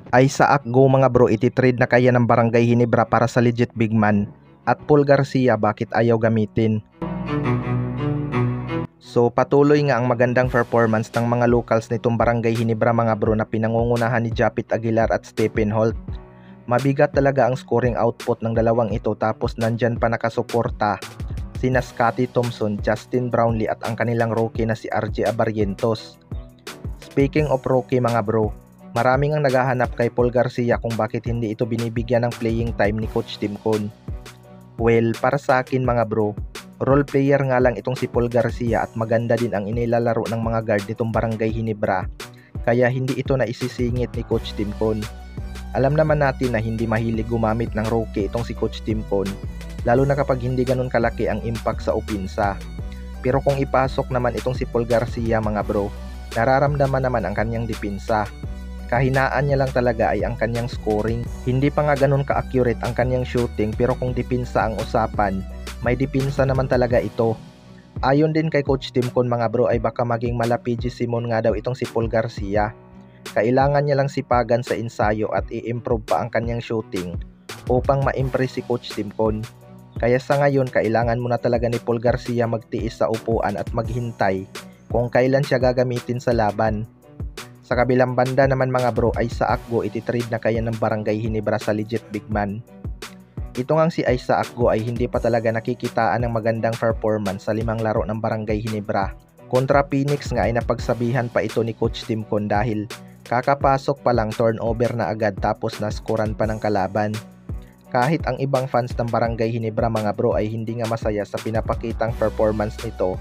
Isaac Go mga bro, ititrade na kaya ng Barangay Hinebra para sa legit big man? At Paul Garcia, bakit ayaw gamitin? So patuloy nga ang magandang performance ng mga locals nitong Barangay Hinebra mga bro na pinangungunahan ni Japit Aguilar at Stephen Holt. Mabigat talaga ang scoring output ng dalawang ito, tapos nandyan pa nakasuporta sina Scotty Thompson, Justin Brownlee at ang kanilang rookie na si RJ Abarrientos. Speaking of rookie mga bro, maraming ang naghahanap kay Paul Garcia kung bakit hindi ito binibigyan ng playing time ni Coach Tim Cone. Well, para sa akin mga bro, role player nga lang itong si Paul Garcia at maganda din ang inilalaro ng mga guard nitong Barangay Hinebra, kaya hindi ito na isisingit ni Coach Tim Cone. Alam naman natin na hindi mahilig gumamit ng rookie itong si Coach Tim Cone, lalo na kapag hindi ganun kalaki ang impact sa opensa. Pero kung ipasok naman itong si Paul Garcia mga bro, nararamdaman naman ang kanyang depensa. Kahinaan niya lang talaga ay ang kanyang scoring. Hindi pa nga ganun ka-accurate ang kanyang shooting, pero kung depensa ang usapan, may depensa naman talaga ito. Ayon din kay Coach Tim Cone mga bro ay baka maging malapiji Simon nga daw itong si Paul Garcia. Kailangan niya lang sipagan sa ensayo at i-improve pa ang kanyang shooting upang ma-impress si Coach Tim Cone. Kaya sa ngayon, kailangan muna talaga ni Paul Garcia magtiis sa upuan at maghintay kung kailan siya gagamitin sa laban. Sa kabilang banda naman mga bro ay Isaac Go, ititrade na kaya ng Barangay Hinebra sa legit big man. Ito ngang si Isaac Go ay hindi pa talaga nakikitaan ng magandang performance sa 5 laro ng Barangay Hinebra. Kontra Phoenix nga ay napagsabihan pa ito ni Coach Tim Cone dahil kakapasok pa lang turnover na agad tapos naskoran pa ng kalaban. Kahit ang ibang fans ng Barangay Hinebra mga bro ay hindi nga masaya sa pinapakitang performance nito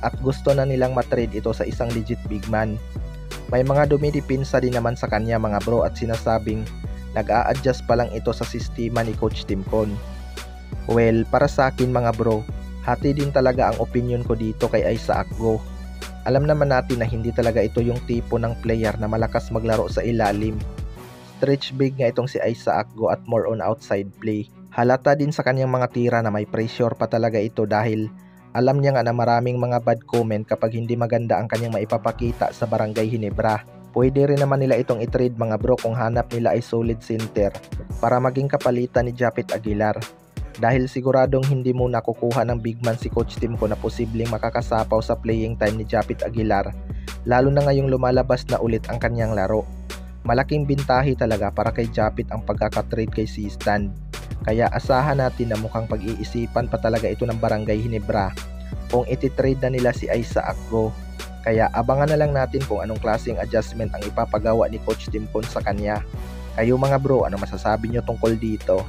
at gusto na nilang matrade ito sa isang legit big man. May mga dumidipinsa din naman sa kanya mga bro at sinasabing nag-a-adjust pa lang ito sa sistema ni Coach Tim Cone. Well, para sa akin mga bro, hati din talaga ang opinion ko dito kay Isaac Go. Alam naman natin na hindi talaga ito yung tipo ng player na malakas maglaro sa ilalim. Stretch big nga itong si Isaac Go at more on outside play. Halata din sa kanyang mga tira na may pressure pa talaga ito dahil alam niya nga na maraming mga bad comment kapag hindi maganda ang kanyang maipapakita sa Barangay Hinebra. Pwede rin naman nila itong i-trade mga bro kung hanap nila ay solid center para maging kapalitan ni Japit Aguilar. Dahil siguradong hindi muna kukuha ng big man si Coach Tim Cone na posibleng makakasapaw sa playing time ni Japit Aguilar, lalo na ngayong lumalabas na ulit ang kanyang laro. Malaking bintahi talaga para kay Japit ang pagkakatrade kay C-Stand. Kaya asahan natin na mukhang pag-iisipan pa talaga ito ng Barangay Hinebra kung iti-trade na nila si Isaac Go. Kaya abangan na lang natin kung anong klaseng adjustment ang ipapagawa ni Coach Tim Cone sa kanya. Kayo mga bro, ano masasabi nyo tungkol dito?